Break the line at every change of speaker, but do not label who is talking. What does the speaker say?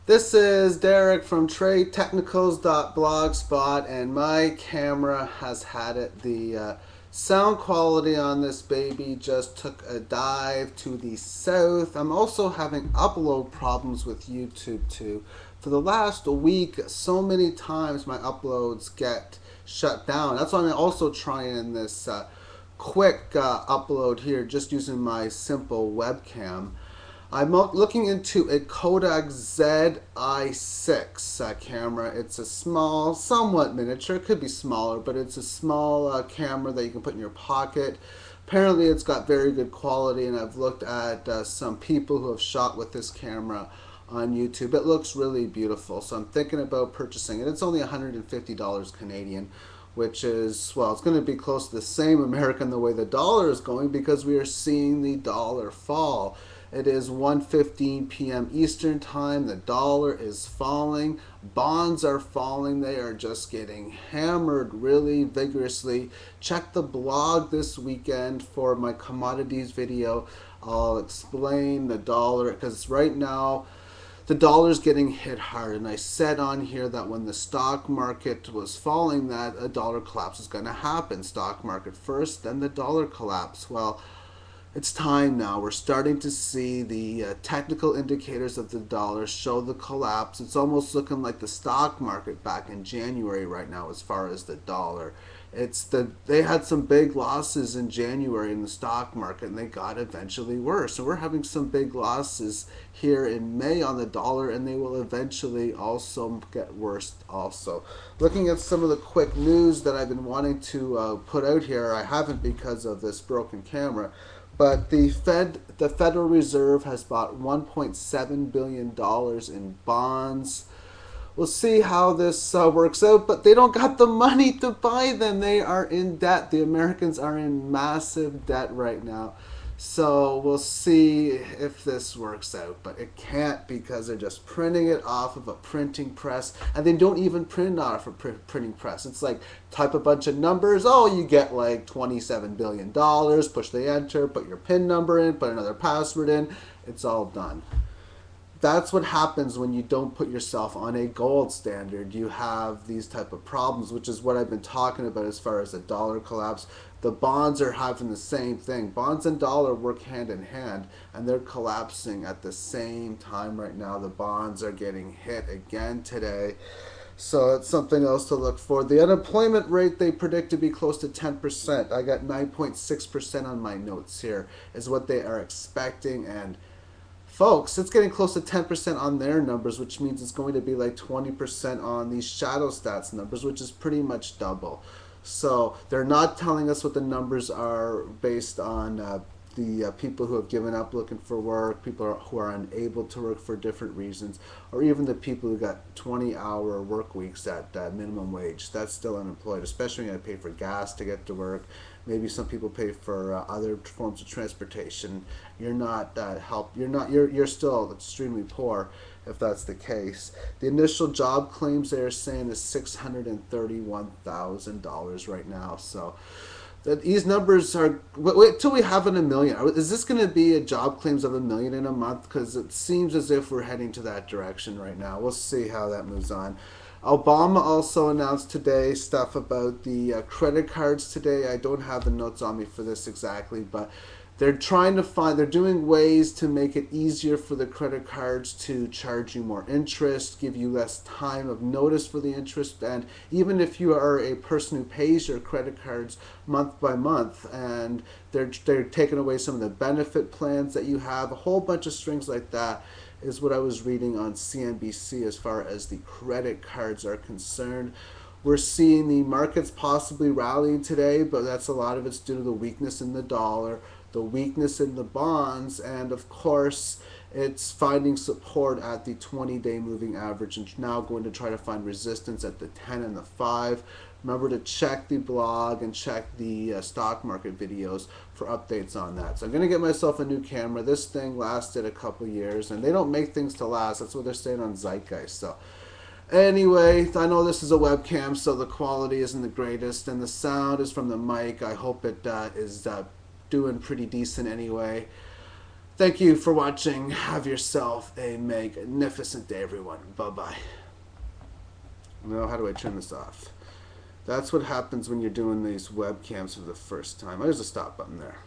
This is Derek from TradeTechnicals.blogspot, and my camera has had it. The sound quality on this baby just took a dive to the south. I'm also having upload problems with YouTube too. For the last week, so many times my uploads get shut down. That's why I'm also trying this quick upload here just using my simple webcam. I'm looking into a Kodak ZI6 camera. It's a small, somewhat miniature. It could be smaller, but it's a small camera that you can put in your pocket. Apparently, it's got very good quality, and I've looked at some people who have shot with this camera on YouTube. It looks really beautiful, so I'm thinking about purchasing it. It's only $150 Canadian, which is, well, it's going to be close to the same American the way the dollar is going because we are seeing the dollar fall. It is 1:15 p.m. Eastern Time. The dollar is falling. Bonds are falling. They are just getting hammered really vigorously. Check the blog this weekend for my commodities video. I'll explain the dollar because right now the dollar's getting hit hard. And I said on here that when the stock market was falling, that a dollar collapse is going to happen. Stock market first, then the dollar collapse. Well, it's time now. We're starting to see the technical indicators of the dollar show the collapse. It's almost looking like the stock market back in January right now as far as the dollar. They had some big losses in January in the stock market and they got eventually worse. So we're having some big losses here in May on the dollar and they will eventually also get worse also. Looking at some of the quick news that I've been wanting to put out here, I haven't because of this broken camera. But the Federal Reserve has bought $1.7 billion in bonds. We'll see how this works out, but they don't got the money to buy them. They are in debt. The Americans are in massive debt right now. So we'll see if this works out, but it can't because they're just printing it off of a printing press, and they don't even print off a printing press. It's like type a bunch of numbers. Oh, you get like $27 billion. Push the enter, put your PIN number in, put another password in. It's all done. That's what happens when you don't put yourself on a gold standard. You have these type of problems, which is what I've been talking about as far as the dollar collapse. The bonds are having the same thing. Bonds and dollar work hand in hand, and they're collapsing at the same time right now. The bonds are getting hit again today. So it's something else to look for. The unemployment rate they predict to be close to 10%. I got 9.6% on my notes here, is what they are expecting. And folks, it's getting close to 10% on their numbers, which means it's going to be like 20% on these shadow stats numbers, which is pretty much double. So they're not telling us what the numbers are based on the people who have given up looking for work, who are unable to work for different reasons, or even the people who got 20-hour work weeks at minimum wage. That's still unemployed, especially when you pay for gas to get to work. Maybe some people pay for other forms of transportation. You're not You're still extremely poor if that's the case. The initial job claims they are saying is $631,000 right now. So that these numbers are wait till we have in a million. Is this going to be a job claims of 1 million in a month? Because it seems as if we're heading to that direction right now. We'll see how that moves on. Obama also announced today stuff about the credit cards today. I don't have the notes on me for this exactly, but they're doing ways to make it easier for the credit cards to charge you more interest, give you less time of notice for the interest, and even if you are a person who pays your credit cards month by month, and they're taking away some of the benefit plans that you have, a whole bunch of strings like that is what I was reading on CNBC as far as the credit cards are concerned. We're seeing the markets possibly rallying today, but that's a lot of it's due to the weakness in the dollar, the weakness in the bonds, and of course, it's finding support at the 20-day moving average and now going to try to find resistance at the 10 and the 5. Remember to check the blog and check the stock market videos for updates on that. So I'm going to get myself a new camera. This thing lasted a couple years, and they don't make things to last. That's what they're saying on Zeitgeist. So anyway, I know this is a webcam, so the quality isn't the greatest, and the sound is from the mic. I hope it is doing pretty decent anyway. Thank you for watching. Have yourself a magnificent day, everyone. Bye-bye. Now, how do I turn this off? That's what happens when you're doing these webcams for the first time. There's a stop button there.